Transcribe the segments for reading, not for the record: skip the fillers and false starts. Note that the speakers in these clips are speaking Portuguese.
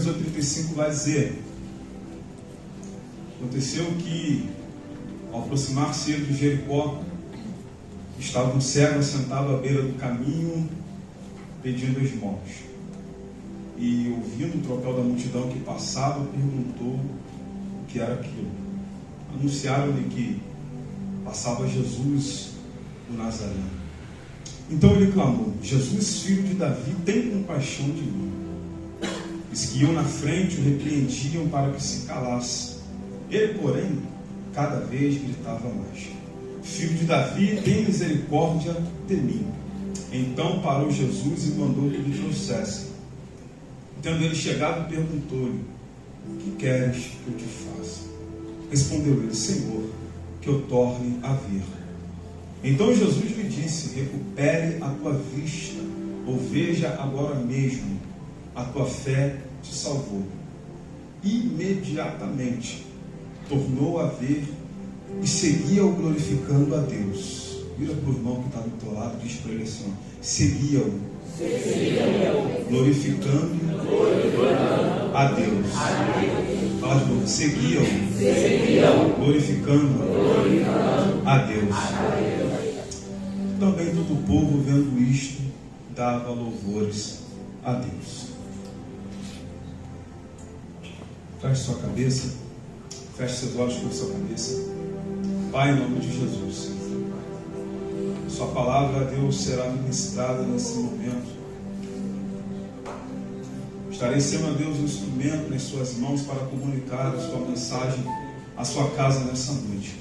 18, 35 vai dizer: aconteceu que, ao aproximar-se ele de Jericó, estava um cego assentado à beira do caminho, pedindo esmolas. E, ouvindo o tropel da multidão que passava, perguntou o que era aquilo. Anunciaram-lhe que passava Jesus, o Nazareno. Então ele clamou: Jesus, filho de Davi, tem compaixão de mim. Os que iam na frente o repreendiam para que se calasse. Ele, porém, cada vez gritava mais: Filho de Davi, tem misericórdia de mim. Então parou Jesus e mandou que lhe trouxesse. Tendo ele chegado, perguntou-lhe: O que queres que eu te faça? Respondeu ele: Senhor, que eu torne a ver. Então Jesus lhe disse: Recupere a tua vista, ou veja agora mesmo, a tua fé te salvou. Imediatamente tornou a ver e seguia-o glorificando a Deus. Vira para o irmão que está do teu lado, diz para ele assim: seguia-o, glorificando a Deus. Fala de novo: seguia-o, glorificando a Deus. Também todo o povo, vendo isto, dava louvores a Deus. Feche sua cabeça, feche seus olhos com sua cabeça. Pai, em nome de Jesus, sua palavra, Deus, será ministrada nesse momento. Estarei sendo, Deus, um instrumento nas suas mãos para comunicar a sua mensagem à sua casa nessa noite.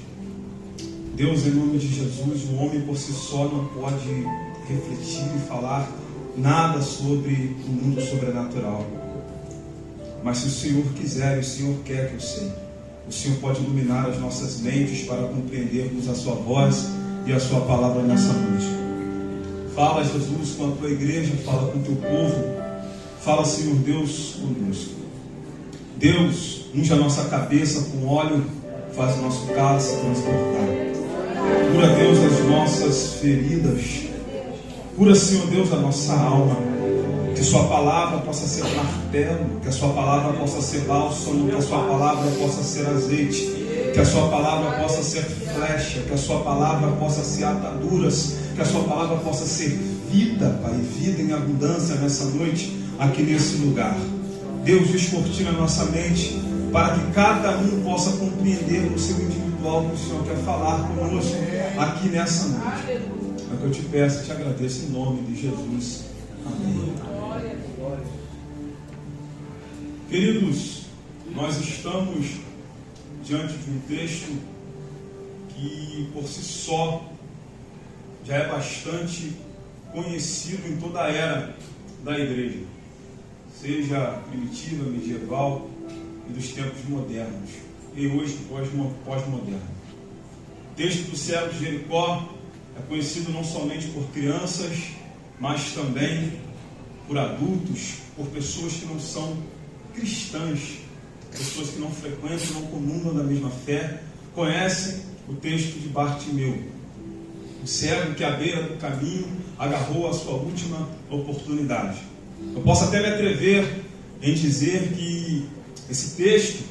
Deus, em nome de Jesus, o homem por si só não pode refletir e falar nada sobre o mundo sobrenatural. Mas se o Senhor quiser, o Senhor quer que eu sei, o Senhor pode iluminar as nossas mentes para compreendermos a sua voz e a sua palavra nessa noite. Fala, Jesus, com a tua igreja, fala com o teu povo, fala, Senhor Deus, conosco. Deus, unge a nossa cabeça com óleo, faz o nosso cálice transbordar. Cura, Deus, as nossas feridas. Cura, Senhor Deus, a nossa alma. Que sua palavra possa ser martelo, que a sua palavra possa ser bálsamo, que a sua palavra possa ser azeite, que a sua palavra possa ser flecha, que a sua palavra possa ser ataduras, que a sua palavra possa ser vida, Pai, vida em abundância nessa noite, aqui nesse lugar. Deus, descortina a nossa mente, para que cada um possa compreender no seu individual que o Senhor quer falar conosco aqui nessa noite. É o que eu te peço e te agradeço em nome de Jesus. Amém. Queridos, nós estamos diante de um texto que por si só já é bastante conhecido em toda a era da igreja, seja primitiva, medieval e dos tempos modernos, e hoje pós-moderno. O texto do cego de Jericó é conhecido não somente por crianças, mas também por adultos, por pessoas que não são cristãs, pessoas que não frequentam, não comungam da mesma fé, conhecem o texto de Bartimeu, o cego que à beira do caminho agarrou a sua última oportunidade. Eu posso até me atrever em dizer que esse texto,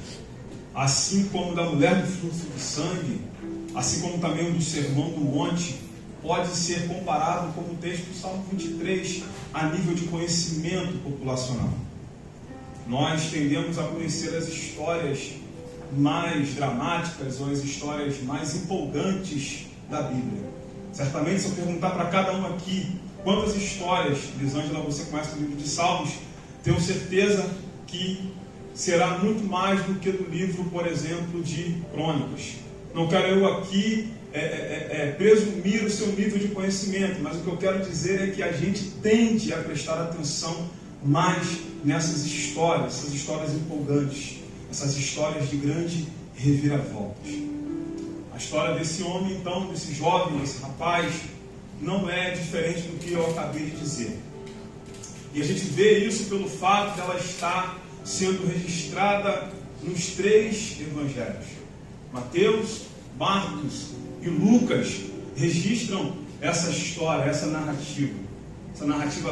assim como o da mulher do fluxo de sangue, assim como também o do Sermão do Monte, pode ser comparado com o texto do Salmo 23 a nível de conhecimento populacional. Nós tendemos a conhecer as histórias mais dramáticas ou as histórias mais empolgantes da Bíblia. Certamente, se eu perguntar para cada um aqui quantas histórias, Lisângela, você conhece o livro de Salmos, tenho certeza que será muito mais do que do livro, por exemplo, de Crônicas. Não quero eu aqui presumir o seu nível de conhecimento, mas o que eu quero dizer é que a gente tende a prestar atenção mais nessas histórias, essas histórias empolgantes, essas histórias de grande reviravoltas. A história desse homem, então, desse jovem, desse rapaz, não é diferente do que eu acabei de dizer. E a gente vê isso pelo fato de ela estar sendo registrada nos 3 evangelhos. Mateus, Marcos e Lucas registram essa história, essa narrativa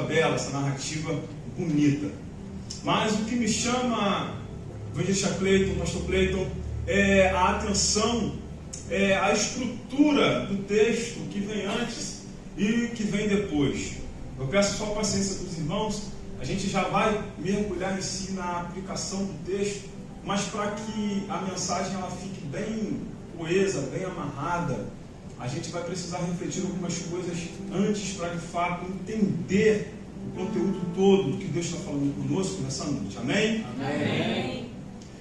bela, essa narrativa bonita. Mas o que me chama, evangelista Cleiton, pastor Cleiton, é a atenção, é a estrutura do texto que vem antes e que vem depois. Eu peço só paciência dos irmãos, a gente já vai mergulhar em si na aplicação do texto, mas para que a mensagem ela fique bem coesa, bem amarrada, a gente vai precisar refletir algumas coisas antes para de fato entender o conteúdo todo que Deus está falando conosco nessa noite. Amém? Amém.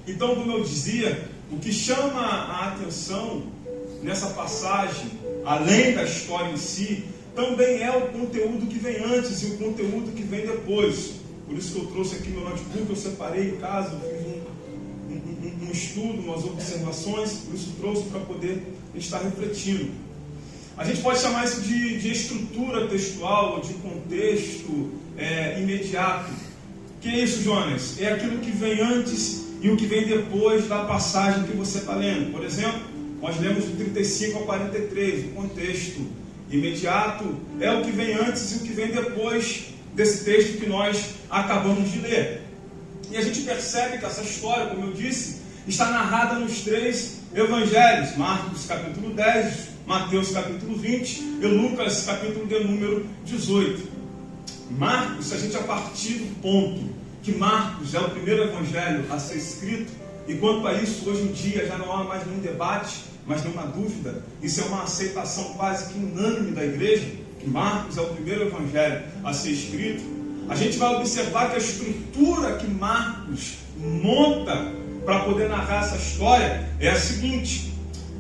Então, como eu dizia, o que chama a atenção nessa passagem, além da história em si, também é o conteúdo que vem antes e o conteúdo que vem depois. Por isso que eu trouxe aqui meu notebook, eu separei em casa, eu fiz um estudo, umas observações, por isso trouxe para poder estar refletindo. A gente pode chamar isso de estrutura textual, de contexto imediato. O que é isso, Jonas? É aquilo que vem antes e o que vem depois da passagem que você está lendo. Por exemplo, nós lemos do 35 ao 43, o contexto imediato é o que vem antes e o que vem depois desse texto que nós acabamos de ler. E a gente percebe que essa história, como eu disse, está narrada nos 3 evangelhos: Marcos capítulo 10, Mateus capítulo 20 e Lucas capítulo de número 18. Marcos, se a gente a partir do ponto que Marcos é o primeiro evangelho a ser escrito, e quanto a isso, hoje em dia já não há mais nenhum debate, mais nenhuma dúvida, isso é uma aceitação quase que unânime da igreja, que Marcos é o primeiro evangelho a ser escrito. A gente vai observar que a estrutura que Marcos monta para poder narrar essa história é a seguinte: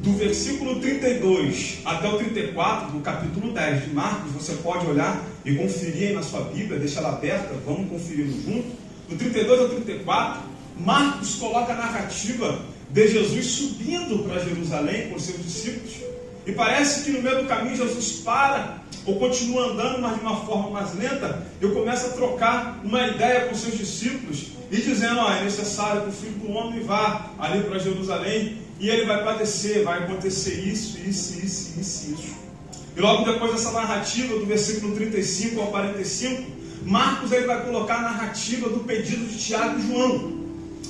do versículo 32 até o 34 do capítulo 10 de Marcos, você pode olhar e conferir aí na sua Bíblia, deixa ela aberta, vamos conferir junto. Do 32 ao 34, Marcos coloca a narrativa de Jesus subindo para Jerusalém com seus discípulos, e parece que no meio do caminho Jesus para, ou continua andando, mas de uma forma mais lenta, e começa a trocar uma ideia com seus discípulos, e dizendo: é necessário que o Filho do Homem vá ali para Jerusalém, e ele vai padecer, vai acontecer isso. E logo depois dessa narrativa, do versículo 35 ao 45, Marcos ele vai colocar a narrativa do pedido de Tiago e João.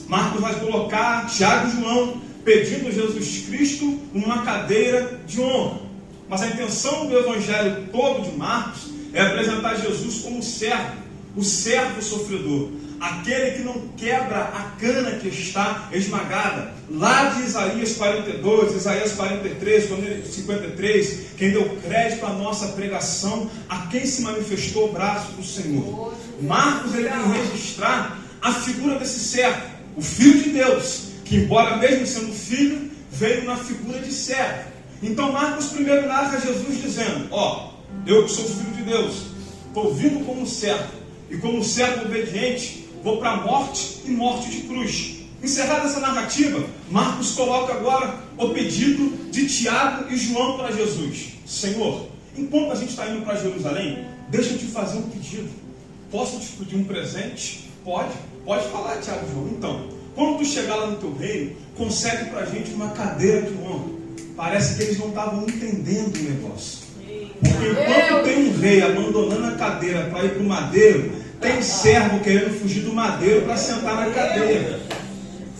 Marcos vai colocar Tiago e João pedindo Jesus Cristo uma cadeira de honra. Mas a intenção do evangelho todo de Marcos é apresentar Jesus como servo, o servo sofredor, aquele que não quebra a cana que está esmagada. Lá de Isaías 42, Isaías 43, 53, quem deu crédito à nossa pregação, a quem se manifestou o braço do Senhor. Marcos ele vem registrar a figura desse servo, o Filho de Deus, que embora mesmo sendo filho, veio na figura de servo. Então Marcos primeiro narra Jesus dizendo: eu que sou filho de Deus, estou vindo como servo, e como servo obediente, vou para a morte e morte de cruz. Encerrada essa narrativa, Marcos coloca agora o pedido de Tiago e João para Jesus: Senhor, enquanto a gente está indo para Jerusalém, deixa eu te fazer um pedido. Posso te pedir um presente? Pode falar, Tiago e João. Então, quando tu chegar lá no teu reino, concede para a gente uma cadeira de honra. Parece que eles não estavam entendendo o negócio. Porque enquanto tem um rei abandonando a cadeira para ir para o madeiro, tem servo querendo fugir do madeiro para sentar na cadeira.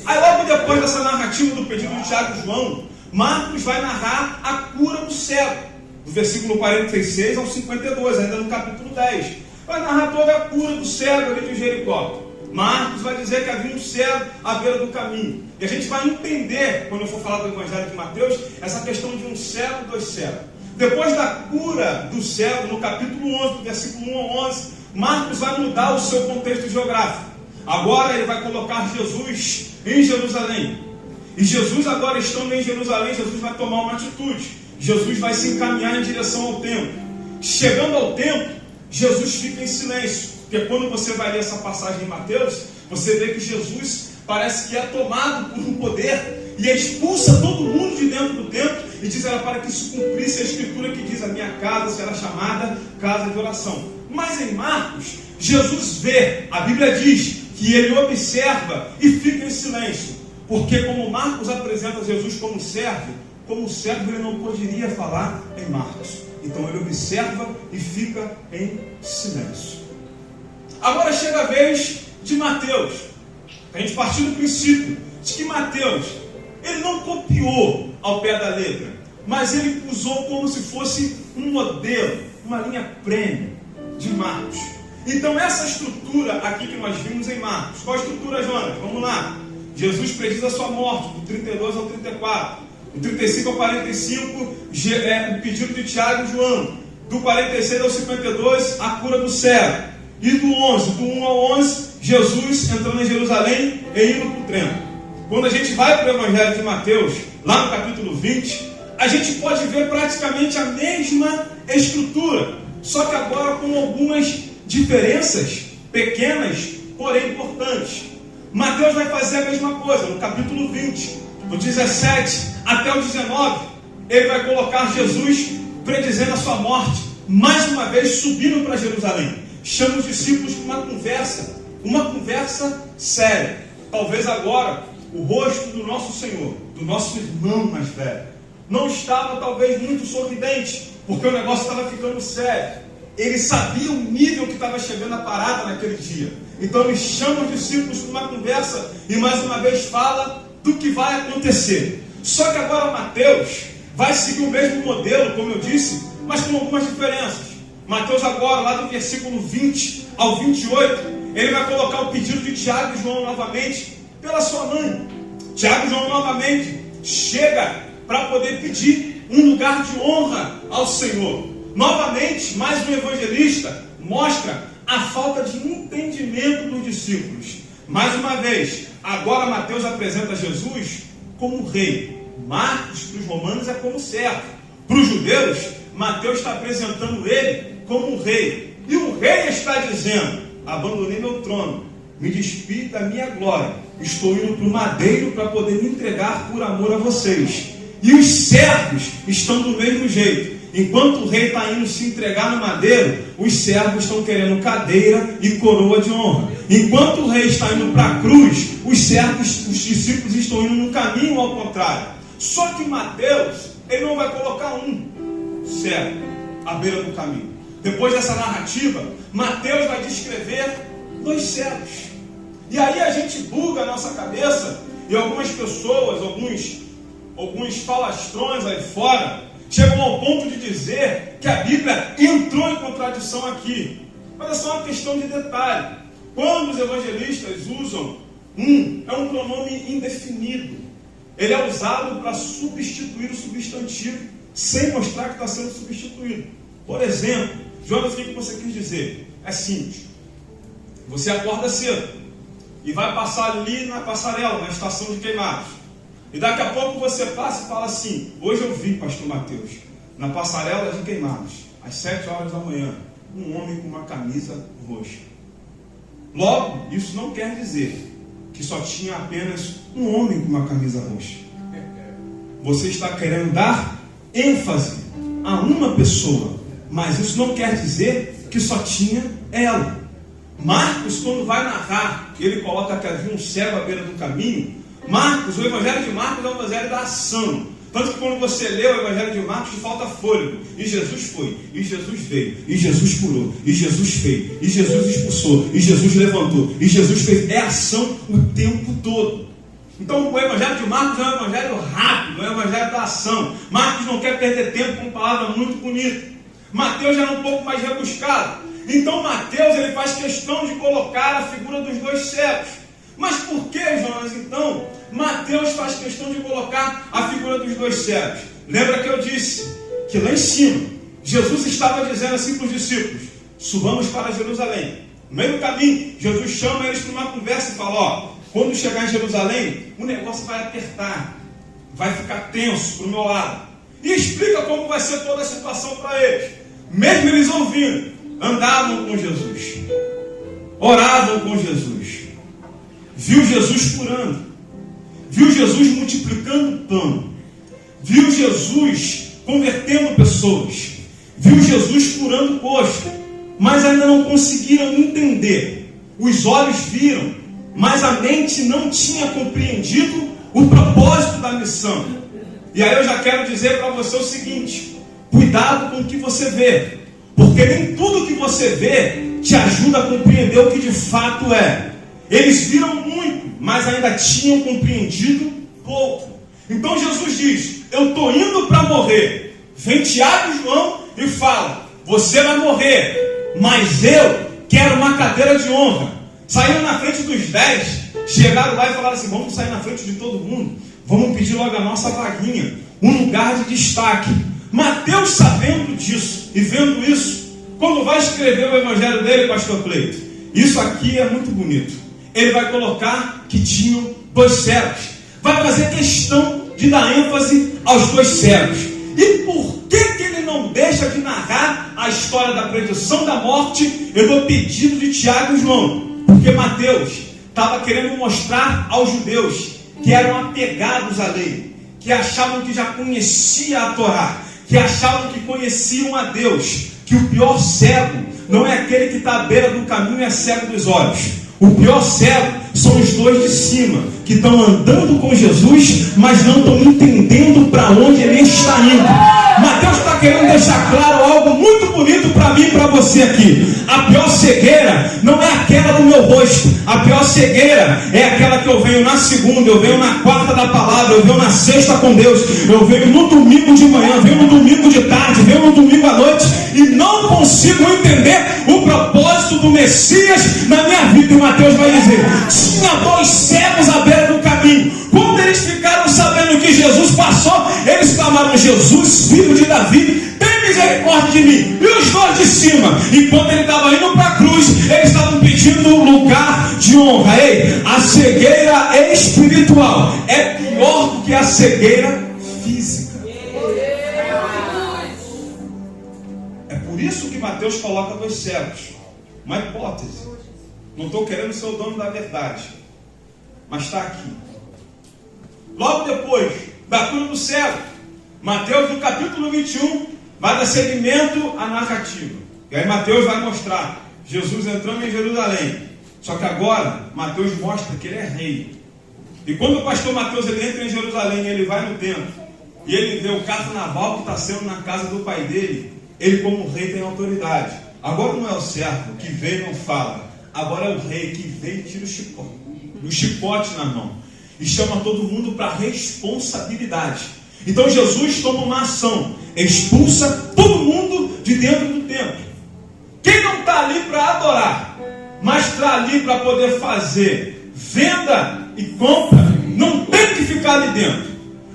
Aí logo depois dessa narrativa do pedido de Tiago e João, Marcos vai narrar a cura do cego, do versículo 46 ao 52, ainda no capítulo 10. Vai narrar toda a cura do cego ali de Jericó. Marcos vai dizer que havia um cego à beira do caminho. E a gente vai entender, quando eu for falar do Evangelho de Mateus, essa questão de um cego e 2 cegos. Depois da cura do cego, no capítulo 11, do versículo 1 ao 11, Marcos vai mudar o seu contexto geográfico. Agora ele vai colocar Jesus em Jerusalém. E Jesus agora estando em Jerusalém, Jesus vai tomar uma atitude. Jesus vai se encaminhar em direção ao templo. Chegando ao templo, Jesus fica em silêncio. Porque quando você vai ler essa passagem em Mateus, você vê que Jesus parece que é tomado por um poder e expulsa todo mundo de dentro do templo e diz para que isso cumprisse a escritura que diz: a minha casa será chamada casa de oração. Mas em Marcos, Jesus vê, a Bíblia diz que ele observa e fica em silêncio. Porque como Marcos apresenta Jesus como servo ele não poderia falar em Marcos. Então ele observa e fica em silêncio. Agora chega a vez de Mateus. A gente partiu do princípio de que Mateus, ele não copiou ao pé da letra, mas ele usou como se fosse um modelo, uma linha premium de Marcos. Então essa estrutura aqui que nós vimos em Marcos, qual a estrutura, Jonas? Vamos lá. Jesus prediz a sua morte, do 32 ao 34. Do 35 ao 45, o pedido de Tiago e João. Do 46 ao 52, a cura do cego. E do 1 ao 11, Jesus entrando em Jerusalém e indo para o trem. Quando a gente vai para o Evangelho de Mateus, lá no capítulo 20, a gente pode ver praticamente a mesma estrutura, só que agora com algumas diferenças pequenas, porém importantes. Mateus vai fazer a mesma coisa no capítulo 20, do 17 até o 19, ele vai colocar Jesus predizendo a sua morte, mais uma vez subindo para Jerusalém. Chama os discípulos para uma conversa séria. Talvez agora o rosto do nosso Senhor, do nosso irmão mais velho, não estava talvez muito sorridente, porque o negócio estava ficando sério. Ele sabia o nível que estava chegando a parada naquele dia. Então ele chama os discípulos para uma conversa e mais uma vez fala do que vai acontecer. Só que agora Mateus vai seguir o mesmo modelo, como eu disse, mas com algumas diferenças. Mateus agora, lá do versículo 20 ao 28, ele vai colocar o pedido de Tiago e João novamente pela sua mãe. Tiago e João novamente chega para poder pedir um lugar de honra ao Senhor. Novamente, mais um evangelista mostra a falta de entendimento dos discípulos. Mais uma vez, agora Mateus apresenta Jesus como rei. Marcos, para os romanos, é como servo. Para os judeus, Mateus está apresentando ele como um rei. E o rei está dizendo: abandonei meu trono, me despi da minha glória, estou indo para o madeiro para poder me entregar por amor a vocês. E os servos estão do mesmo jeito. Enquanto o rei está indo se entregar no madeiro, os servos estão querendo cadeira e coroa de honra. Enquanto o rei está indo para a cruz, os discípulos estão indo no caminho ao contrário. Só que Mateus, ele não vai colocar um servo à beira do caminho. Depois dessa narrativa, Mateus vai descrever 2 servos. E aí a gente buga a nossa cabeça, e algumas pessoas, alguns falastrões aí fora, chegam ao ponto de dizer que a Bíblia entrou em contradição aqui. Mas é só uma questão de detalhe. Quando os evangelistas usam é um pronome indefinido. Ele é usado para substituir o substantivo, sem mostrar que está sendo substituído. Por exemplo, Jonas, o que você quis dizer? É simples. Você acorda cedo e vai passar ali na passarela, na estação de Queimados. E daqui a pouco você passa e fala assim: hoje eu vi, pastor Mateus, na passarela de Queimados, às 7 horas da manhã, um homem com uma camisa roxa. Logo, isso não quer dizer que só tinha apenas um homem com uma camisa roxa. Você está querendo dar ênfase a uma pessoa, mas isso não quer dizer que só tinha ela. Marcos, quando vai narrar, ele coloca que havia um cego à beira do caminho. Marcos, o Evangelho de Marcos é o Evangelho da ação. Tanto que quando você lê o Evangelho de Marcos, te falta fôlego. E Jesus foi, e Jesus veio, e Jesus curou, e Jesus fez, e Jesus expulsou, e Jesus levantou, e Jesus fez. É ação o tempo todo. Então o Evangelho de Marcos é um Evangelho rápido, é um Evangelho da ação. Marcos não quer perder tempo com palavra muito bonita. Mateus já é um pouco mais rebuscado. Então Mateus, ele faz questão de colocar a figura dos 2 servos. Mas por que, Jonas, então, Mateus faz questão de colocar a figura dos 2 servos? Lembra que eu disse que lá em cima, Jesus estava dizendo assim para os discípulos: subamos para Jerusalém. No meio do caminho, Jesus chama eles para uma conversa e fala: quando chegar em Jerusalém, o negócio vai apertar, vai ficar tenso para o meu lado. E explica como vai ser toda a situação para eles. Mesmo eles ouvindo, andavam com Jesus, oravam com Jesus, viu Jesus curando, viu Jesus multiplicando pão, viu Jesus convertendo pessoas, viu Jesus curando coxo, mas ainda não conseguiram entender. Os olhos viram, mas a mente não tinha compreendido o propósito da missão. E aí eu já quero dizer para você o seguinte: cuidado com o que você vê, porque nem tudo que você vê te ajuda a compreender o que de fato é. Eles viram muito, mas ainda tinham compreendido pouco. Então Jesus diz: eu estou indo para morrer. Vem Tiago e João e fala: você vai morrer, mas eu quero uma cadeira de honra. Saíram na frente dos 10, chegaram lá e falaram assim: vamos sair na frente de todo mundo, vamos pedir logo a nossa vaguinha, um lugar de destaque. Mateus, sabendo disso e vendo isso, quando vai escrever o evangelho dele, pastor Cleito, isso aqui é muito bonito. Ele vai colocar que tinham 2 cegos. Vai fazer questão de dar ênfase aos 2 cegos. E por que ele não deixa de narrar a história da predição da morte e do pedido de Tiago e João? Porque Mateus estava querendo mostrar aos judeus que eram apegados à lei, que achavam que já conhecia a Torá, que achavam que conheciam a Deus, que o pior cego não é aquele que está à beira do caminho e é cego dos olhos. O pior cego são os 2 de cima, que estão andando com Jesus, mas não estão entendendo para onde ele está indo. Mateus está querendo deixar claro algo muito bonito para mim e para você aqui. A pior cegueira não é aquela do meu rosto. A pior cegueira é aquela que eu venho na segunda, eu venho na quarta da palavra, eu venho na sexta com Deus, eu venho no domingo de manhã, eu venho no domingo de tarde, eu venho no domingo à noite e não consigo entender o propósito do Messias na minha vida. E Mateus vai dizer: tinha 2 cegos à beira do caminho. Quando eles ficaram sabendo que Jesus passou, eles clamaram: Jesus, filho de Davi, tem misericórdia de mim. E os 2 de cima, enquanto ele estava indo para a cruz, eles estavam pedindo um lugar de honra. Ei, a cegueira espiritual é pior do que a cegueira física. É por isso que Mateus coloca 2 cegos. Uma hipótese. Não estou querendo ser o dono da verdade, mas está aqui. Logo depois da cura do cego, Mateus, no capítulo 21, vai dar seguimento à narrativa. E aí Mateus vai mostrar Jesus entrando em Jerusalém. Só que agora Mateus mostra que ele é rei. E quando o pastor Mateus ele entra em Jerusalém, ele vai no templo e ele vê o carnaval que está sendo na casa do pai dele, ele como rei tem autoridade. Agora não é o servo que vem e não fala. Agora é o rei que vem e tira o chicote na mão e chama todo mundo para responsabilidade. Então Jesus toma uma ação, expulsa todo mundo de dentro do templo. Quem não está ali para adorar, mas está ali para poder fazer venda e compra, não tem que ficar ali dentro.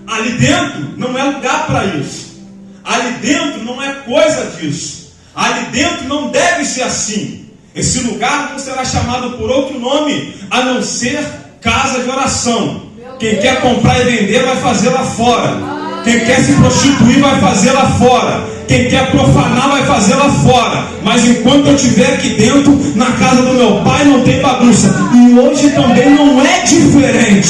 Ali dentro não é lugar para isso. Ali dentro não é coisa disso. Ali dentro não deve ser assim. Esse lugar não será chamado por outro nome a não ser casa de oração. Quem quer comprar e vender vai fazer lá fora. Quem quer se prostituir vai fazer lá fora. Quem quer profanar vai fazer lá fora. Mas enquanto eu estiver aqui dentro, na casa do meu pai, não tem bagunça. E hoje também não é diferente.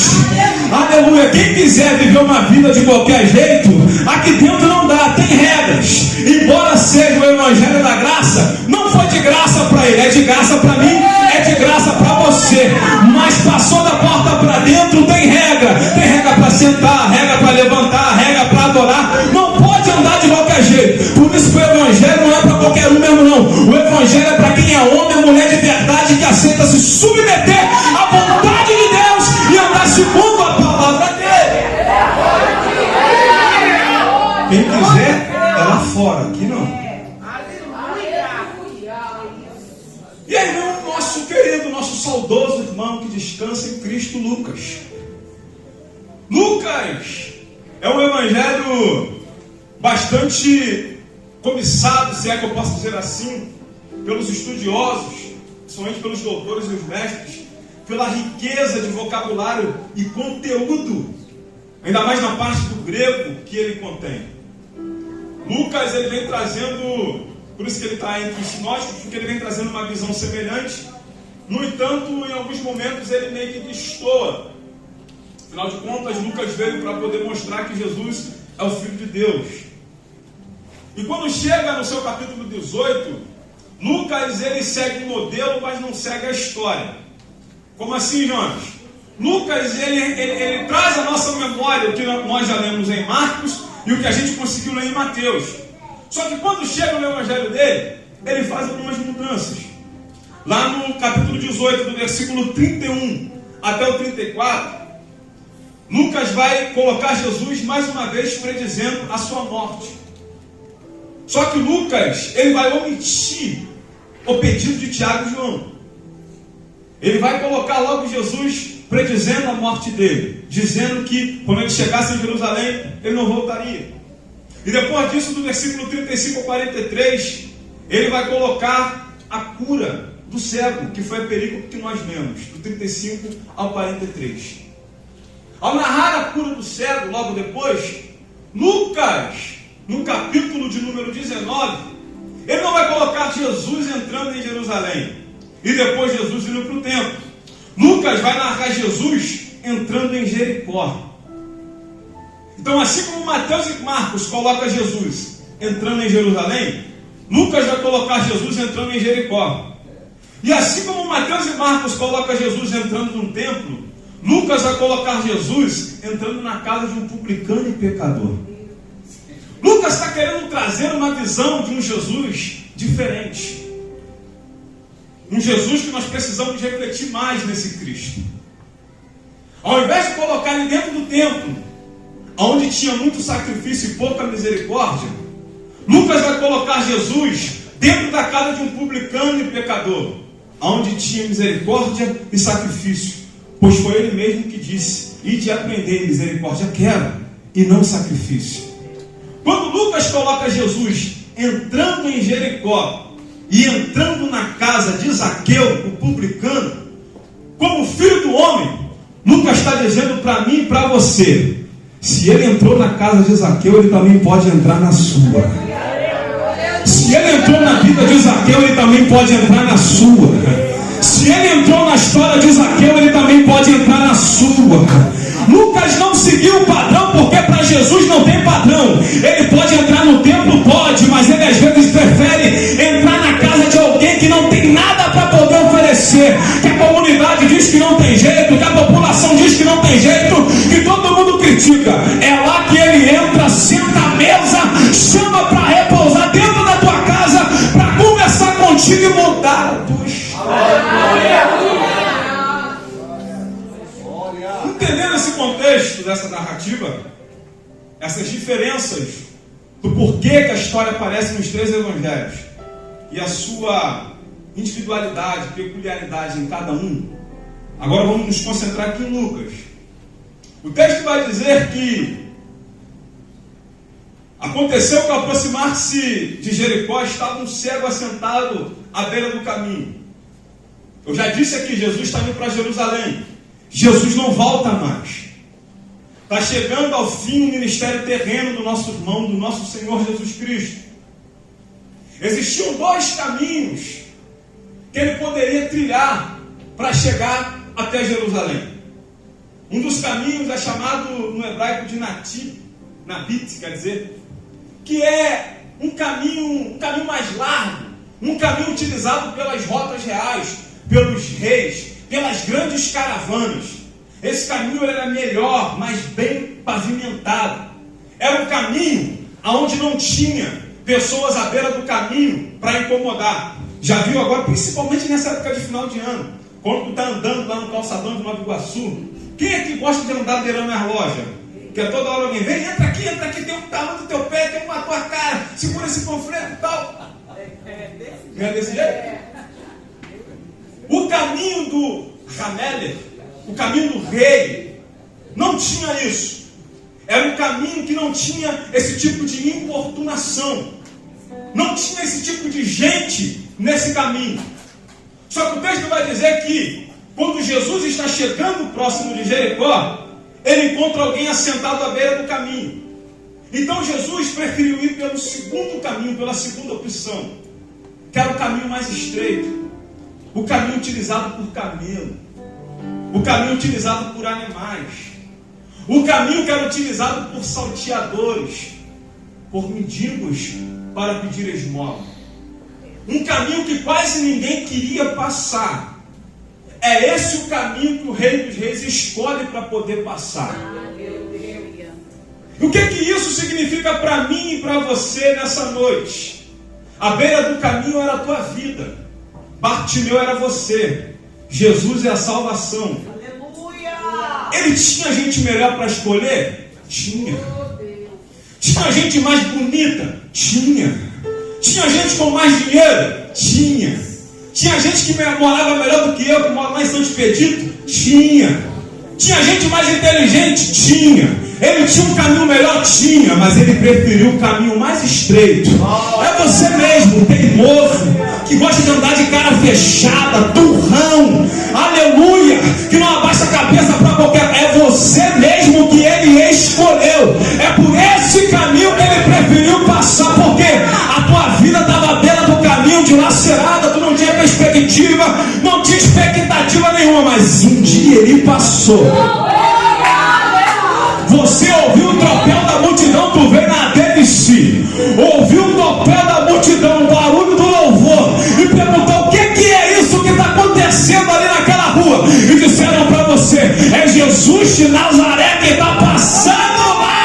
Aleluia. Quem quiser viver uma vida de qualquer jeito, aqui dentro não dá, tem regras. Embora seja o evangelho da graça, não foi de graça para ele, é de graça para mim, é de graça para você. Mas passou da porta para dentro, tem regra. Tem regra para sentar, regra para levantar, regra para adorar. Não pode andar de qualquer jeito. Por isso que o evangelho não é para qualquer um mesmo não. O evangelho é para quem é homem, mulher de verdade, que aceita se submeter à vontade de Deus e andar segundo a palavra dele. Quem quiser é lá fora, aqui não. E aí vem o nosso querido, nosso saudoso irmão que descansa em Cristo, Lucas. Lucas é um evangelho bastante cobiçado, se é que eu posso dizer assim, pelos estudiosos, principalmente pelos doutores e os mestres, pela riqueza de vocabulário e conteúdo, ainda mais na parte do grego que ele contém. Lucas ele vem trazendo, por isso que ele está entre os sinóticos, porque ele vem trazendo uma visão semelhante. No entanto, em alguns momentos ele meio que destoa. Afinal de contas, Lucas veio para poder mostrar que Jesus é o Filho de Deus. E quando chega no seu capítulo 18, Lucas ele segue o modelo, mas não segue a história. Como assim, Jonas? Lucas ele traz a nossa memória o que nós já lemos em Marcos e o que a gente conseguiu ler em Mateus. Só que quando chega no evangelho dele, ele faz algumas mudanças. lá no capítulo 18, do versículo 31 até o 34, Lucas vai colocar Jesus mais uma vez predizendo a sua morte. Só que Lucas, ele vai omitir o pedido de Tiago e João. Ele vai colocar logo Jesus predizendo a morte dele, dizendo que quando ele chegasse em Jerusalém, ele não voltaria. E depois disso, do versículo 35 ao 43, ele vai colocar a cura do cego, que foi a perícope que nós lemos, do 35 ao 43. Ao narrar a cura do cego, logo depois, Lucas, no capítulo de número 19, ele não vai colocar Jesus entrando em Jerusalém e depois Jesus indo para o templo. Lucas vai narrar Jesus entrando em Jericó. Então, assim como Mateus e Marcos colocam Jesus entrando em Jerusalém, Lucas vai colocar Jesus entrando em Jericó. E assim como Mateus e Marcos colocam Jesus entrando num templo, Lucas vai colocar Jesus entrando na casa de um publicano e pecador. Lucas está querendo trazer uma visão de um Jesus diferente. Um Jesus que nós precisamos refletir mais nesse Cristo. Ao invés de colocar ele dentro do templo, onde tinha muito sacrifício e pouca misericórdia, Lucas vai colocar Jesus dentro da casa de um publicano e pecador, onde tinha misericórdia e sacrifício, pois foi ele mesmo que disse: ide aprender misericórdia quero, e não sacrifício. Quando Lucas coloca Jesus entrando em Jericó e entrando na casa de Zaqueu, o publicano, como filho do homem, Lucas está dizendo para mim e para você: se ele entrou na casa de Zaqueu, ele também pode entrar na sua. Se ele entrou na vida de Zaqueu, ele também pode entrar na sua. Se ele entrou na história de Zaqueu, ele também pode entrar na sua. Lucas não seguiu o padrão, porque para Jesus não tem padrão. Ele pode entrar no templo, pode, mas ele às vezes prefere entrar na casa de alguém que não tem nada para poder oferecer, que a comunidade diz que não tem jeito, que a população diz que não tem jeito, que todo mundo critica. É lá que ele entra, senta à mesa, chama para repousar dentro da tua casa, para conversar contigo e mudar a tua história. Entendendo esse contexto dessa narrativa, essas diferenças do porquê que a história aparece nos três evangelhos e a sua individualidade, peculiaridade em cada um, agora vamos nos concentrar aqui em Lucas. O texto vai dizer que aconteceu que ao aproximar-se de Jericó estava um cego assentado à beira do caminho. Eu já disse aqui, Jesus está indo para Jerusalém. Jesus não volta mais. Está chegando ao fim o ministério terreno do nosso irmão, do nosso Senhor Jesus Cristo. Existiam dois caminhos que ele poderia trilhar para chegar até Jerusalém. Um dos caminhos é chamado no hebraico de Nabit, quer dizer, que é um caminho mais largo, um caminho utilizado pelas rotas reais, pelos reis, pelas grandes caravanas. Esse caminho era melhor, mais bem pavimentado. Era um caminho onde não tinha pessoas à beira do caminho para incomodar. Já viu agora, principalmente nessa época de final de ano, quando tu está andando lá no calçadão de Nova Iguaçu, quem é que gosta de andar beirando as lojas? Que é toda hora alguém vem, entra aqui, tem um tamanho do teu pé, tem uma tua cara, segura esse panfleto e tal. Não é desse jeito? O caminho do Rameler, o caminho do rei, não tinha isso. Era um caminho que não tinha esse tipo de importunação. Não tinha esse tipo de gente nesse caminho. Só que o texto vai dizer que quando Jesus está chegando próximo de Jericó, ele encontra alguém assentado à beira do caminho. Então Jesus preferiu ir pelo segundo caminho, pela segunda opção, que era o caminho mais estreito, o caminho utilizado por camelo, o caminho utilizado por animais, o caminho que era utilizado por salteadores, por mendigos para pedir esmola. Um caminho que quase ninguém queria passar. É esse o caminho que o Rei dos Reis escolhe para poder passar. E o que isso significa para mim e para você nessa noite? A beira do caminho era a tua vida. Bartimeu era você. Jesus é a salvação. Aleluia! Ele tinha gente melhor para escolher? Tinha. Tinha gente mais bonita? Tinha. Tinha gente com mais dinheiro? Tinha. Tinha gente que morava melhor do que eu, que mora lá em São Expedito? Tinha. Tinha gente mais inteligente? Tinha. Ele tinha um caminho melhor? Tinha. Mas ele preferiu o caminho mais estreito. É você mesmo, teimoso, que gosta de andar de cara fechada, turrão, aleluia, que não abaixa a cabeça para qualquer. É você mesmo que ele escolheu. É por esse caminho que ele preferiu passar, porque a tua vida estava à beira do caminho, dilacerada, tu não tinha perspectiva, não tinha expectativa nenhuma, mas um dia ele passou. Você ouviu o tropel da multidão, tu veio na DLC, ouviu o tropel da multidão, o barulho do louvor, e perguntou o que é isso que está acontecendo ali naquela rua, e disseram para você: é Jesus de Nazaré que está passando lá.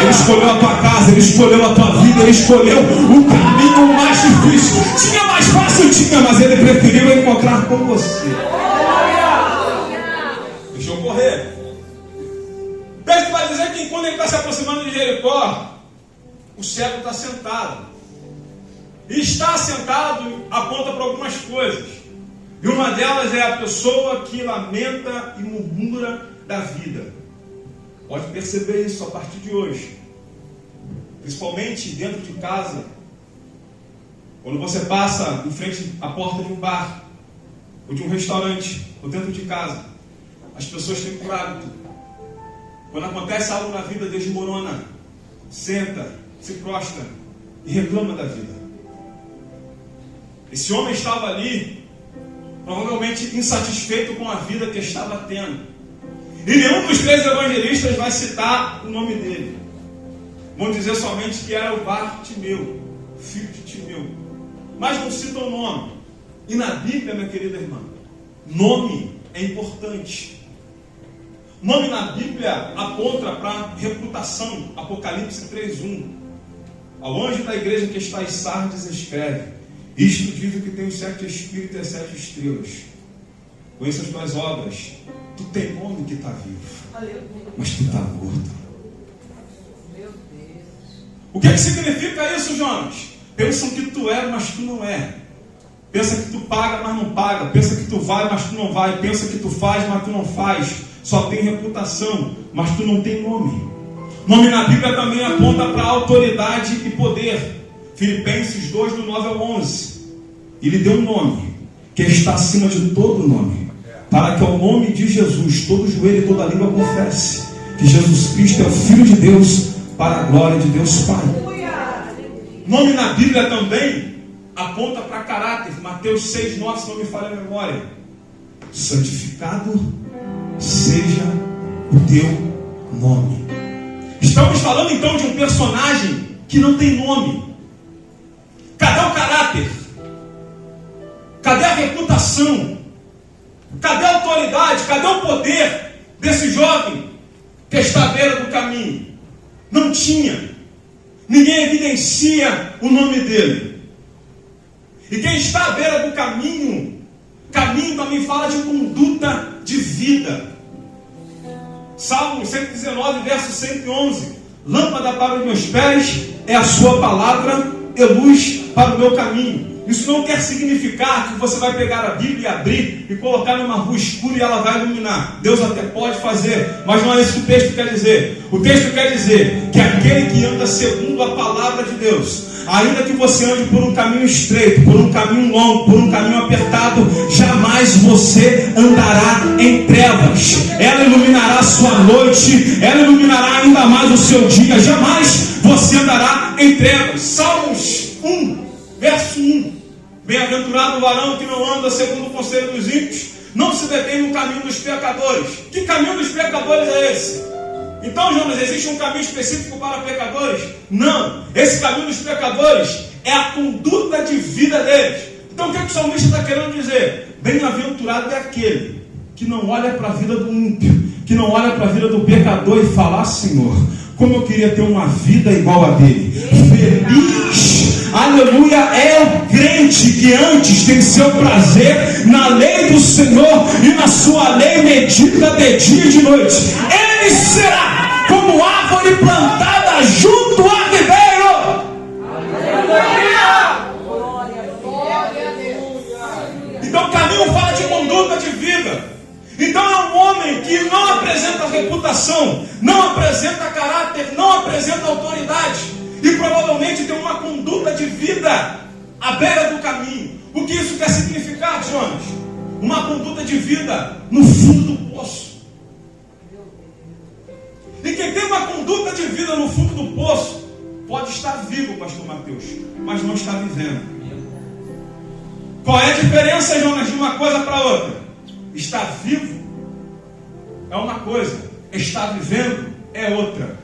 Ele escolheu a tua casa, ele escolheu a tua vida, ele escolheu o caminho mais difícil. Tinha mais fácil? Tinha, mas ele preferiu encontrar com você. Deixa eu correr. O texto vai dizer que quando ele está se aproximando de Jericó, o cego está sentado. E estar sentado aponta para algumas coisas. E uma delas é a pessoa que lamenta e murmura da vida. Pode perceber isso a partir de hoje. Principalmente dentro de casa. Quando você passa em frente à porta de um bar, ou de um restaurante, ou dentro de casa, as pessoas têm por hábito, quando acontece algo na vida, desmorona, senta, se prostra e reclama da vida. Esse homem estava ali, provavelmente insatisfeito com a vida que estava tendo. E nenhum dos três evangelistas vai citar o nome dele. Vão dizer somente que era o Bartimeu, filho de Timeu. Mas não citam o nome. E na Bíblia, minha querida irmã, nome é importante. Nome na Bíblia aponta para reputação. Apocalipse 3:1. Ao anjo da igreja que está em Sardes escreve: isto diz o que tem os 7 espíritos e as 7 estrelas. Conheça as tuas obras. Tu tem nome que está vivo, mas tu está morto. Meu Deus. O que significa isso, Jonas? Pensam que tu é, mas tu não é. Pensa que tu paga, mas não paga. Pensa que tu vai, mas tu não vai. Pensa que tu faz, mas tu não faz. Só tem reputação, mas tu não tem nome. Nome na Bíblia também aponta para autoridade e poder. Filipenses 2, do 9 ao 11. Ele deu um nome que está acima de todo nome, para que ao nome de Jesus todo joelho e toda língua confesse que Jesus Cristo é o Filho de Deus, para a glória de Deus Pai. Nome na Bíblia também aponta para caráter. Mateus 6, 9, se não me falha a memória. Santificado seja o teu nome. Estamos falando então de um personagem que não tem nome. Cadê o caráter? Cadê a reputação? Cadê a autoridade? Cadê o poder desse jovem que está à beira do caminho? Não tinha. Ninguém evidencia o nome dele. E quem está à beira do caminho, caminho também fala de conduta de vida. Salmo 119, verso 111. Lâmpada para os meus pés é a sua palavra e luz para o meu caminho. Isso não quer significar que você vai pegar a Bíblia e abrir e colocar numa rua escura e ela vai iluminar. Deus até pode fazer, mas não é isso que o texto quer dizer. O texto quer dizer que aquele que anda segundo a palavra de Deus, ainda que você ande por um caminho estreito, por um caminho longo, por um caminho apertado, jamais você andará em trevas. Ela iluminará a sua noite, ela iluminará ainda mais o seu dia. Jamais você andará em trevas. Salmos 1, verso 1. Bem-aventurado o varão que não anda segundo o conselho dos ímpios, não se detém no caminho dos pecadores. Que caminho dos pecadores é esse? Então, Jonas, existe um caminho específico para pecadores? Não. Esse caminho dos pecadores é a conduta de vida deles. Então, o que o salmista está querendo dizer? Bem-aventurado é aquele que não olha para a vida do ímpio, que não olha para a vida do pecador e fala: Senhor, como eu queria ter uma vida igual a dele. Feliz, aleluia, é o crente que que antes tem seu prazer na lei do Senhor e na sua lei medita de dia e de noite. Ele será como árvore plantada junto a ribeiro. Então o caminho fala de conduta de vida. Então é um homem que não apresenta reputação, não apresenta caráter, não apresenta autoridade e provavelmente tem uma conduta de vida à beira do caminho. O que isso quer significar, Jonas? Uma conduta de vida no fundo do poço. E quem tem uma conduta de vida no fundo do poço pode estar vivo, pastor Mateus, mas não está vivendo. Qual é a diferença, Jonas, de uma coisa para outra? Estar vivo é uma coisa, estar vivendo é outra.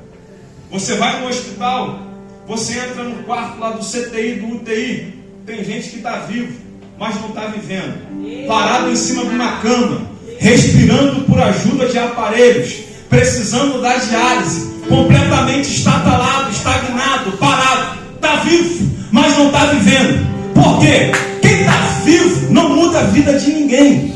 Você vai no hospital, você entra no quarto lá do CTI, do UTI, tem gente que está vivo, mas não está vivendo, parado em cima de uma cama, respirando por ajuda de aparelhos, precisando da diálise, completamente estatalado, estagnado, parado, está vivo, mas não está vivendo. Por quê? Quem está vivo não muda a vida de ninguém.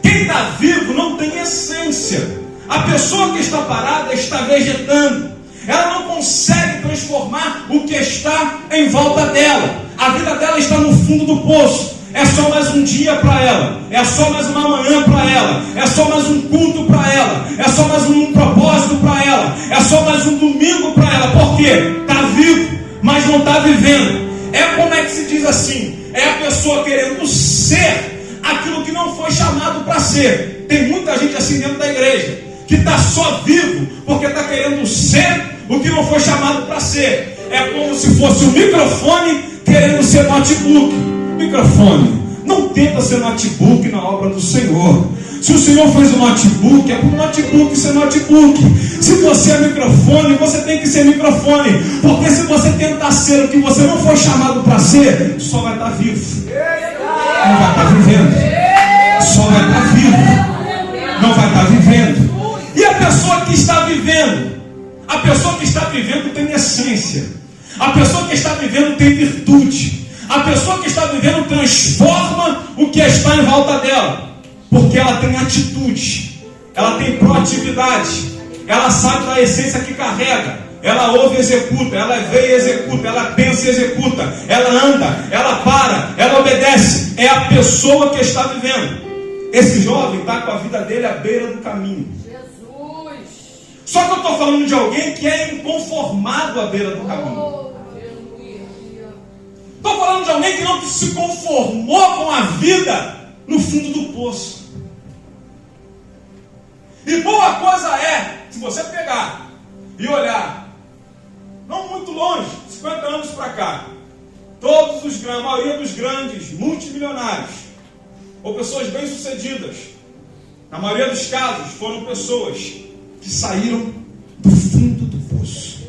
Quem está vivo não tem essência. A pessoa que está parada está vegetando. Ela não consegue transformar o que está em volta dela. A vida dela está no fundo do poço. É só mais um dia para ela. É só mais uma manhã para ela. É só mais um culto para ela. É só mais um propósito para ela. É só mais um domingo para ela. Por quê? Está vivo, mas não está vivendo. É como é que se diz assim? É a pessoa querendo ser aquilo que não foi chamado para ser. Tem muita gente assim dentro da igreja que está só vivo porque está querendo ser o que não foi chamado para ser. É como se fosse um microfone querendo ser notebook. Microfone, não tenta ser notebook na obra do Senhor. Se o Senhor fez o notebook, é para o notebook ser notebook. Se você é microfone, você tem que ser microfone. Porque se você tentar ser o que você não foi chamado para ser, só vai estar vivo, não vai estar vivendo. Só vai estar vivo, não vai estar vivendo. E a pessoa que está vivendo? A pessoa que está vivendo tem essência. A pessoa que está vivendo tem virtude. A pessoa que está vivendo transforma o que está em volta dela. Porque ela tem atitude, ela tem proatividade, ela sabe da essência que carrega. Ela ouve e executa, ela vê e executa, ela pensa e executa, ela anda, ela para, ela obedece. É a pessoa que está vivendo. Esse jovem está com a vida dele à beira do caminho. Jesus. Só que eu estou falando de alguém que é inconformado à beira do caminho. Estou falando de alguém que não se conformou com a vida no fundo do poço. E boa coisa é, se você pegar e olhar, não muito longe, 50 anos para cá, a maioria dos grandes multimilionários, ou pessoas bem-sucedidas, na maioria dos casos, foram pessoas que saíram do fundo do poço.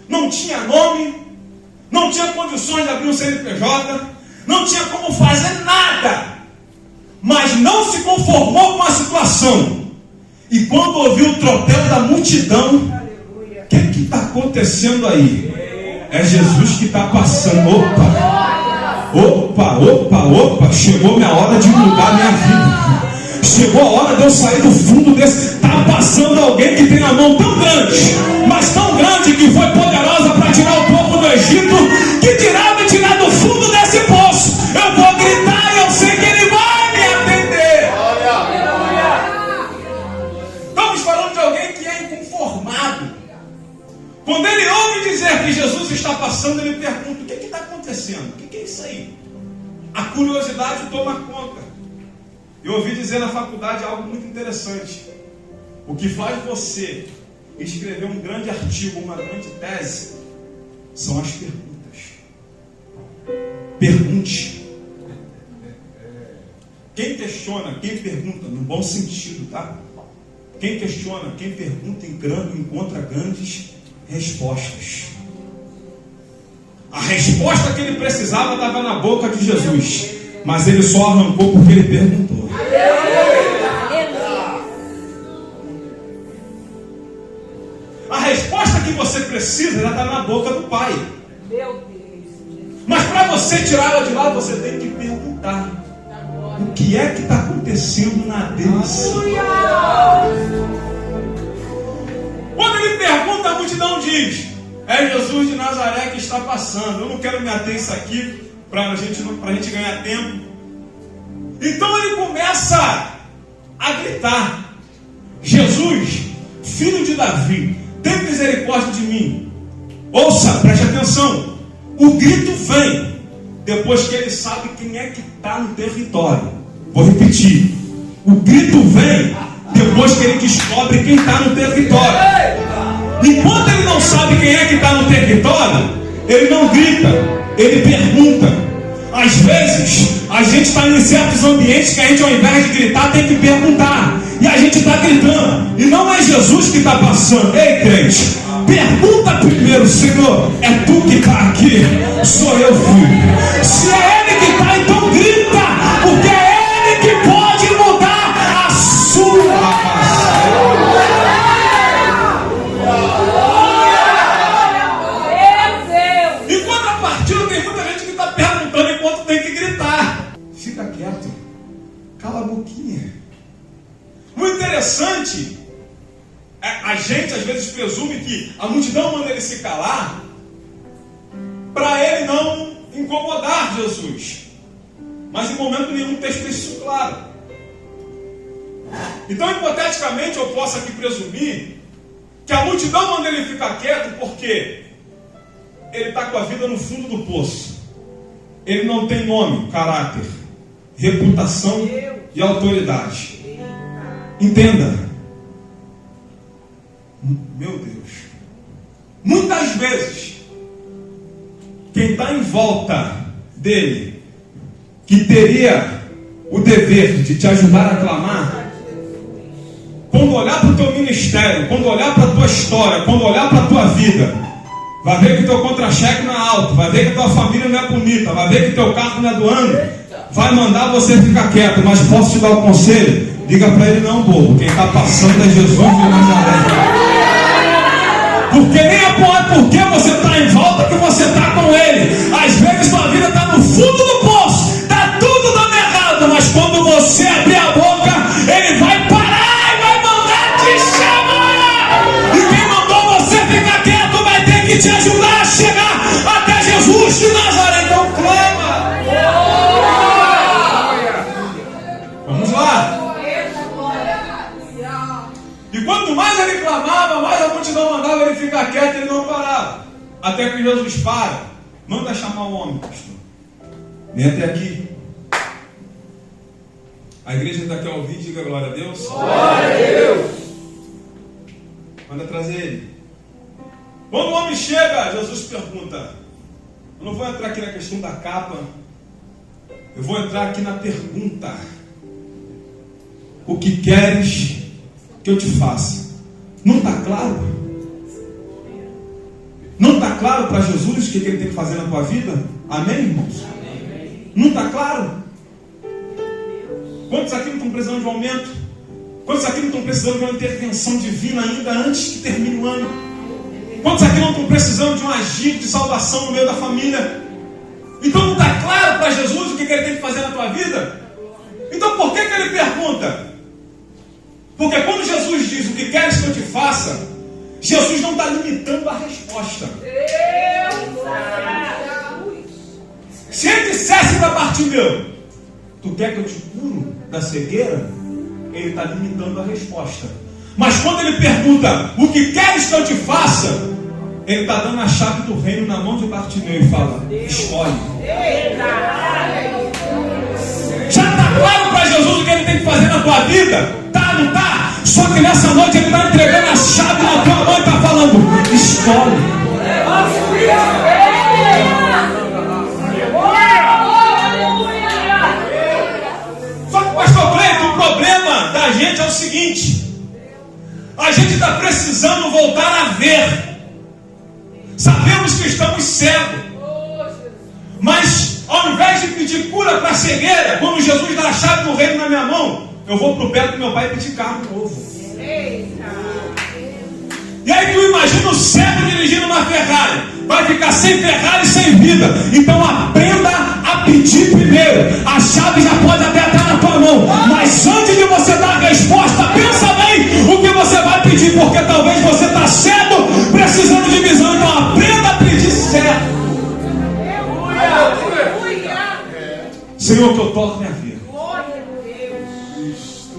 Não tinha nome, não tinha condições de abrir um CNPJ, não tinha como fazer nada, mas não se conformou com a situação. E quando ouviu o tropel da multidão, o que está acontecendo aí? É Jesus que está passando. Opa, chegou minha hora de mudar minha vida. Chegou a hora de eu sair do fundo desse. Está passando alguém que tem a mão tão grande, mas tão grande que foi poderosa para tirar o povo do Egito, que dirá me tirar do fundo desse poço. Eu vou gritar e eu sei que ele vai me atender. Estamos falando de alguém que é inconformado. Quando ele ouve dizer que Jesus está passando, ele pergunta: o que está acontecendo? O que é isso aí? A curiosidade toma conta. Eu ouvi dizer na faculdade algo muito interessante. O que faz você escrever um grande artigo, uma grande tese, são as perguntas. Pergunte. Quem questiona, quem pergunta, no bom sentido, tá? Quem questiona, quem pergunta, encontra grandes respostas. A resposta que ele precisava estava na boca de Jesus, mas ele só arrancou porque ele perguntou. A resposta que você precisa já está na boca do Pai. Mas para você tirar ela de lá, você tem que perguntar: o que é que está acontecendo na adesão? Quando ele pergunta, a multidão diz: é Jesus de Nazaré que está passando. Eu não quero me ater isso aqui para a gente ganhar tempo. Então ele começa a gritar: Jesus, filho de Davi, tem misericórdia de mim. Ouça, preste atenção. O grito vem depois que ele sabe quem é que está no território. Vou repetir. O grito vem depois que ele descobre quem está no território. Enquanto ele não sabe quem é que está no território, ele não grita, ele pergunta. Às vezes, a gente está em certos ambientes que a gente, ao invés de gritar, tem que perguntar. E a gente está gritando. E não é Jesus que está passando. Ei, crente, pergunta primeiro: Senhor, é tu que está aqui? Sou eu, filho. Se é ele que está, então grita, porque é ele que pode mudar a sua passagem. E quando a partida, tem muita gente que está perguntando enquanto tem que gritar. Fica quieto, cala a boquinha. O interessante é a gente às vezes presume que a multidão manda ele se calar para ele não incomodar Jesus. Mas em momento nenhum o texto deixa isso claro. Então, hipoteticamente, eu posso aqui presumir que a multidão manda ele ficar quieto porque ele está com a vida no fundo do poço. Ele não tem nome, caráter, reputação e autoridade. Entenda. Meu Deus. Muitas vezes, quem está em volta dele, que teria o dever de te ajudar a clamar, quando olhar para o teu ministério, quando olhar para a tua história, quando olhar para a tua vida, vai ver que teu contra-cheque não é alto, vai ver que tua família não é bonita, vai ver que teu carro não é do ano, vai mandar você ficar quieto. Mas posso te dar um conselho? Diga para ele: não, bobo, quem está passando é Jesus de Nazaré. Porque nem é porque você está em volta que você está com ele. Às vezes sua vida está no fundo do poço, está tudo dando errado, mas quando você abrir a boca, ele vai parar e vai mandar te chamar. E quem mandou você ficar quieto vai ter que te ajudar a chegar até Jesus de Nazaré. Então clama. Vamos lá. E quanto mais ele clamava, mais a multidão mandava ele ficar quieto e ele não parava. Até que Jesus para. Manda chamar o homem, pastor. Vem até aqui. A igreja está aqui ao ouvir, diga glória a Deus. Glória a Deus. Manda trazer ele. Quando o homem chega, Jesus pergunta. Eu não vou entrar aqui na questão da capa. Eu vou entrar aqui na pergunta. O que queres que eu te faça? Não está claro? Não está claro para Jesus o que ele tem que fazer na tua vida? Amém, irmãos? Amém. Não está claro? Quantos aqui não estão precisando de um aumento? Quantos aqui não estão precisando de uma intervenção divina ainda antes que termine o ano? Quantos aqui não estão precisando de um agir de salvação no meio da família? Então não está claro para Jesus o que ele tem que fazer na tua vida? Então por que ele pergunta? Porque quando Jesus diz: o que queres que eu te faça, Jesus não está limitando a resposta. Se ele dissesse para Bartimeu: tu quer que eu te curo da cegueira? Ele está limitando a resposta. Mas quando ele pergunta: o que queres que eu te faça? Ele está dando a chave do reino na mão de Bartimeu e fala: escolhe. Já está claro para Jesus o que ele tem que fazer na tua vida? Tá, não tá? Só que nessa noite ele está entregando a chave na tua mão e está falando: escolhe. Só que, pastor Cleiton, o problema da gente é o seguinte: a gente está precisando voltar a ver. Sabemos que estamos cegos, mas ao invés de pedir cura para a cegueira, quando Jesus dá a chave do reino na minha mão, eu vou para o pé do meu pai pedir carro novo. E aí tu imagina o cego dirigindo uma Ferrari, vai ficar sem Ferrari e sem vida. Então aprenda Senhor, que eu toco minha vida. Glória a Deus.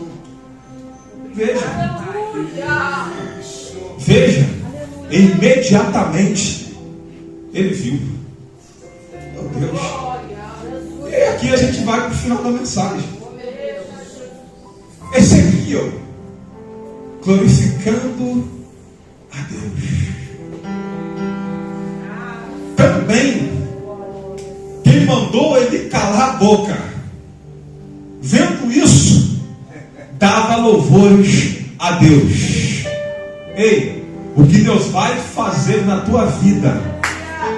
Veja, Aleluia. veja, imediatamente ele viu. Meu Deus. E aqui a gente vai para o final da mensagem. Ezequiel glorificando a Deus. Também quem mandou ele calar a boca, vendo isso, dava louvores a Deus. Ei, o que Deus vai fazer na tua vida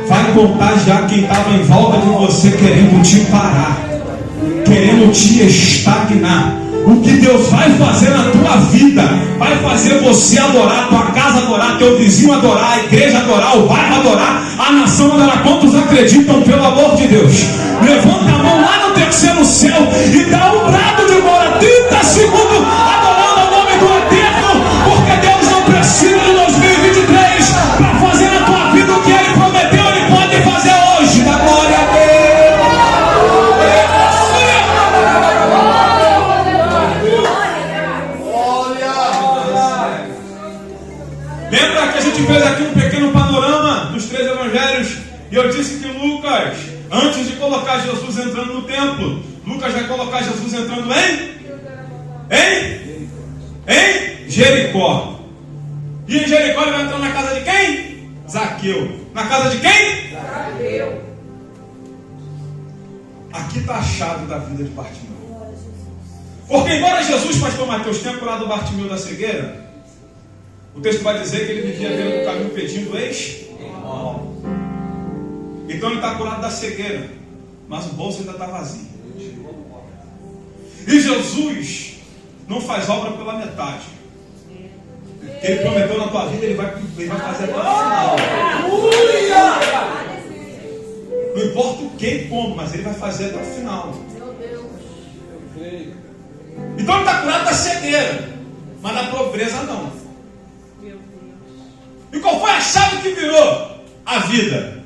vai contagiar quem estava em volta de você querendo te parar, querendo te estagnar. O que Deus vai fazer na tua vida vai fazer você adorar, tua casa adorar, teu vizinho adorar, a igreja adorar, o bairro adorar, a nação adorar. Quantos acreditam, pelo amor de Deus? Levanta a mão lá no terceiro céu e dá um brado de glória, 30 segundos adorando o nome do Eterno, porque Deus não precisa de 2023 para fazer na tua vida o que Ele prometeu. Ele pode fazer hoje. Dá glória a Deus. Lembra que a gente fez aqui um pequeno panorama dos 3 evangelhos e eu disse que Lucas, antes de colocar Jesus entrando no templo, Lucas vai colocar Jesus entrando em Jericó. E em Jericó ele vai entrar na casa de quem? Zaqueu. Na casa de quem? Zaqueu. Aqui está a chave da vida de Bartimeu. Porque embora Jesus, pastor Mateus, tenha curado o Bartimeu da cegueira, o texto vai dizer que ele vivia dentro do caminho pedindo esmola. Então ele está curado da cegueira, mas o bolso ainda está vazio. E Jesus não faz obra pela metade. O que ele prometeu na tua vida, ele vai fazer até o final. Não importa o que e como, mas ele vai fazer até o final. Então ele está curado da cegueira, mas da pobreza não. E qual foi a chave que virou a vida?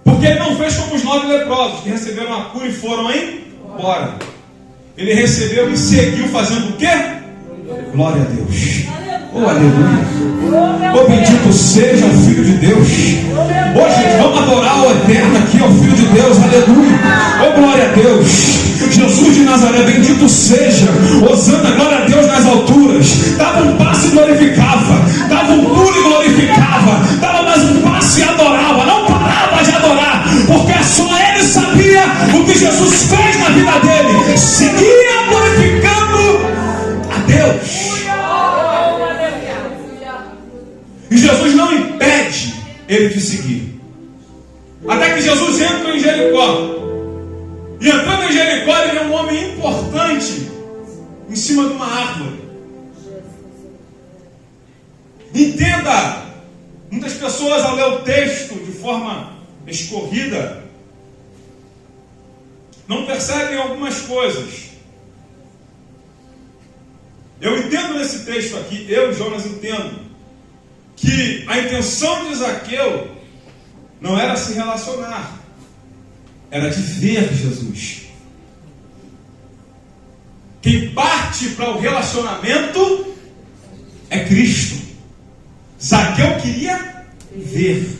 Porque ele não fez como os 9 leprosos, que receberam a cura e foram embora. Ele recebeu e seguiu fazendo o quê? Glória a Deus. Oh, aleluia. Oh, bendito seja o Filho de Deus. Hoje vamos adorar o Eterno aqui, ao Filho de Deus. Aleluia. Oh, glória a Deus. Jesus de Nazaré, bendito seja. Hosana, glória a Deus nas alturas. Dava um passo e glorificava. Dava um pulo e glorificava. Dava mais um passo e adorava. Não parava de adorar, porque só ele sabia o que Jesus fez na vida dele. Seguia glorificando a Deus. E Jesus não impede ele de seguir. Até que Jesus entra em Jericó. E entrando em Jericó, ele vê um homem importante em cima de uma árvore. Entenda, muitas pessoas ao ler o texto de forma escorrida não percebem algumas coisas. Eu entendo nesse texto aqui, eu, Jonas, entendo que a intenção de Zaqueu não era se relacionar, era de ver Jesus. Quem parte para o relacionamento é Cristo. Zaqueu queria ver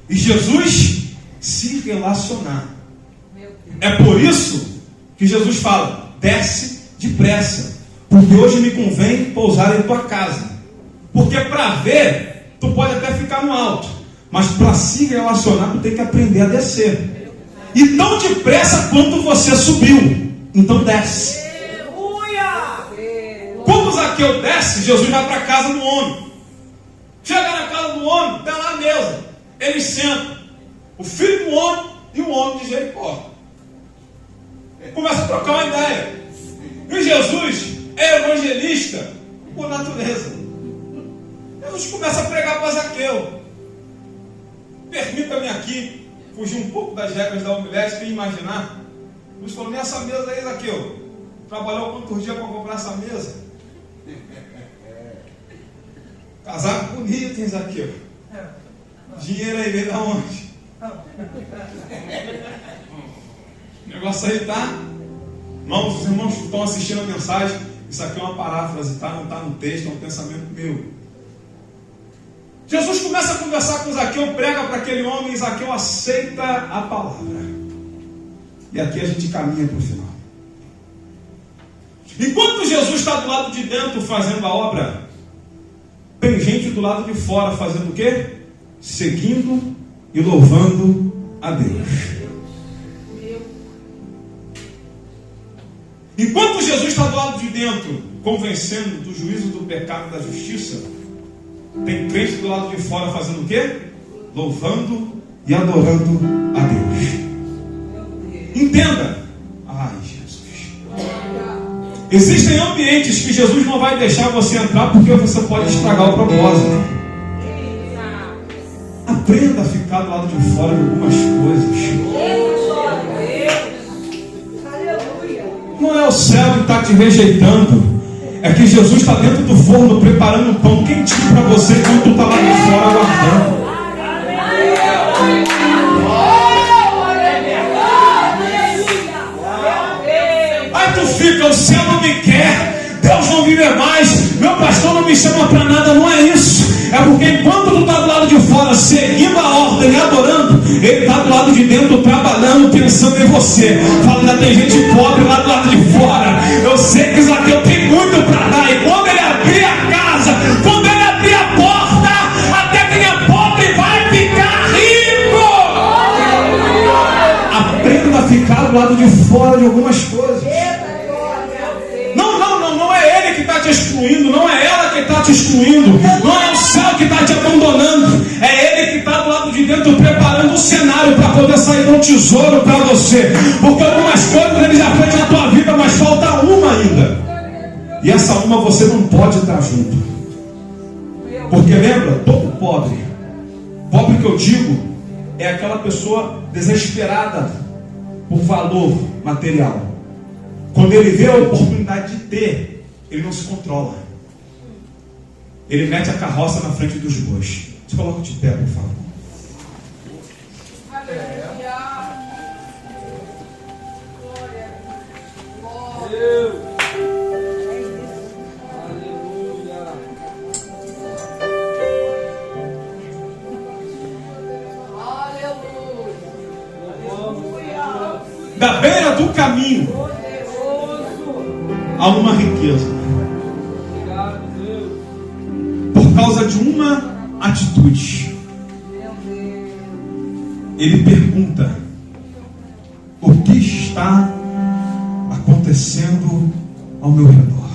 e Jesus se relacionar. É por isso que Jesus fala: desce depressa, porque hoje me convém pousar em tua casa. Porque para ver, tu pode até ficar no alto, mas para se relacionar, tu tem que aprender a descer. E tão depressa quanto você subiu, então desce. Quando Zaqueu desce, Jesus vai para a casa do homem. Chega na casa do homem, está lá a mesa. Eles sentam, o filho do homem e o homem de Jericó. Começa a trocar uma ideia. E Jesus é evangelista por natureza. Jesus começa a pregar para Zaqueu. Permita-me aqui fugir um pouco das regras da homilética e imaginar. Jesus falou: nessa mesa aí, Zaqueu, trabalhou quantos dias para comprar essa mesa? Casaco bonito, hein, Zaqueu? Dinheiro aí veio da onde? negócio aí tá... Irmãos, os irmãos que estão assistindo a mensagem, isso aqui é uma paráfrase, tá? Não está no texto, é um pensamento meu. Jesus começa a conversar com Zaqueu, prega para aquele homem, e Zaqueu aceita a palavra. E aqui a gente caminha para o final. Enquanto Jesus está do lado de dentro fazendo a obra, tem gente do lado de fora fazendo o quê? Seguindo e louvando a Deus. Enquanto Jesus está do lado de dentro, convencendo do juízo do pecado e da justiça, tem crente do lado de fora fazendo o quê? Louvando e adorando a Deus. Entenda. Ai, Jesus. Existem ambientes que Jesus não vai deixar você entrar porque você pode estragar o propósito. Aprenda a ficar do lado de fora de algumas coisas. Não é o céu que está te rejeitando. É que Jesus está dentro do forno preparando um pão quentinho para você enquanto tu está lá de fora aguardando. Aí tu fica, o céu não me quer, Deus não vive mais, meu pastor não me chama para nada. Não é isso. É porque enquanto tu está do lado de fora seguindo a ordem e adorando, ele está do lado de dentro trabalhando, pensando em você. Fala, ainda tem gente pobre lá do lado de fora. Eu sei que Zaqueu tem muito para dar. E quando ele abrir a casa, quando ele abrir a porta, até quem é pobre vai ficar rico. Aprenda a ficar do lado de fora de algumas coisas. Não é ele que está te excluindo, não é ela que está te excluindo, não é o céu que está te abandonando, é ele que está do lado de dentro preparando um cenário para poder sair um tesouro para você, porque algumas coisas ele já fez na tua vida, mas falta uma ainda, e essa uma você não pode estar junto, porque lembra, todo pobre que eu digo é aquela pessoa desesperada por valor material. Quando ele vê a oportunidade de ter, ele não se controla. Ele mete a carroça na frente dos bois. Se coloca de pé, por favor. Aleluia. Glória. Deus. Aleluia. Aleluia. Da beira do caminho há uma riqueza. Obrigado, Deus. Por causa de uma atitude. Ele pergunta: o que está acontecendo ao meu redor?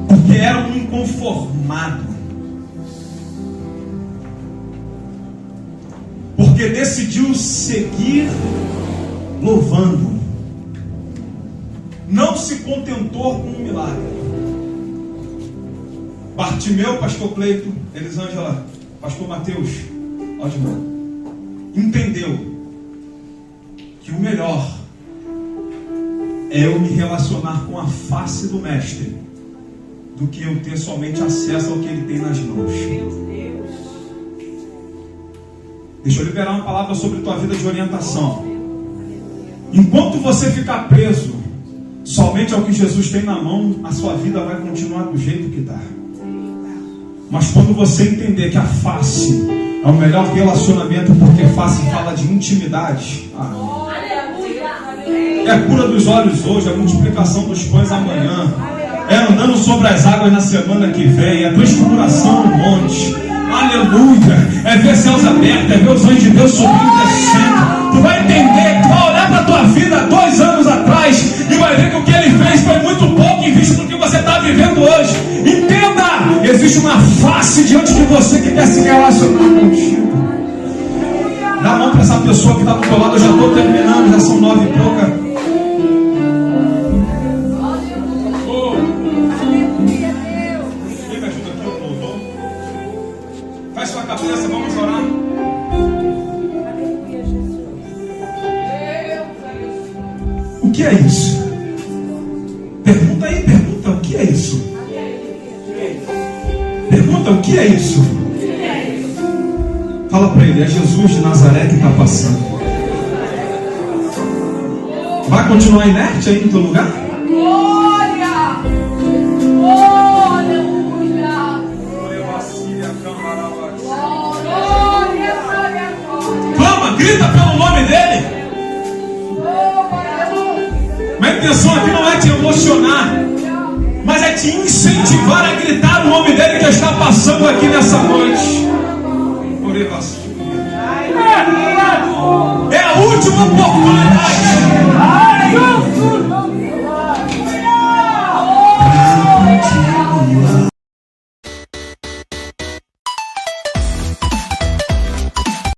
Porque era um inconformado. Porque decidiu seguir louvando. Não se contentou com um milagre. Bartimeu, pastor Cleito, Elisângela, pastor Mateus, Odmar, entendeu que o melhor é eu me relacionar com a face do mestre do que eu ter somente acesso ao que ele tem nas mãos. Deixa eu liberar uma palavra sobre tua vida de orientação. Enquanto você ficar preso somente ao que Jesus tem na mão, a sua vida vai continuar do jeito que está. Mas quando você entender que a face é o melhor relacionamento, porque face fala de intimidade, é a cura dos olhos hoje, a multiplicação dos pães amanhã, é andando sobre as águas na semana que vem, é transfiguração no monte, aleluia, é ver céus abertos, é ver os anjos de Deus subindo e descendo. Tu vai entender, tu vai olhar para a tua vida 2 anos atrás e vai ver que o que ele fez foi muito pouco em vista do que você está vivendo hoje. Entenda, existe uma face diante de você que quer se relacionar contigo. Dá a mão para essa pessoa que está do teu lado. Eu já estou terminando, já são 9 e pouca. Quem me ajuda aqui, o louvor? Faz sua cabeça, vamos orar. O que é isso? Pergunta aí, pergunta, o que é isso? Pergunta, o que é isso? Fala para ele, é Jesus de Nazaré que está passando. continuar inerte aí no teu lugar? Glória! Aleluia! Glória, glória, glória! Clama, grita pelo nome dele. Minha intenção aqui não é te emocionar, mas é te incentivar a gritar o nome dele que está passando aqui nessa noite. É a última oportunidade.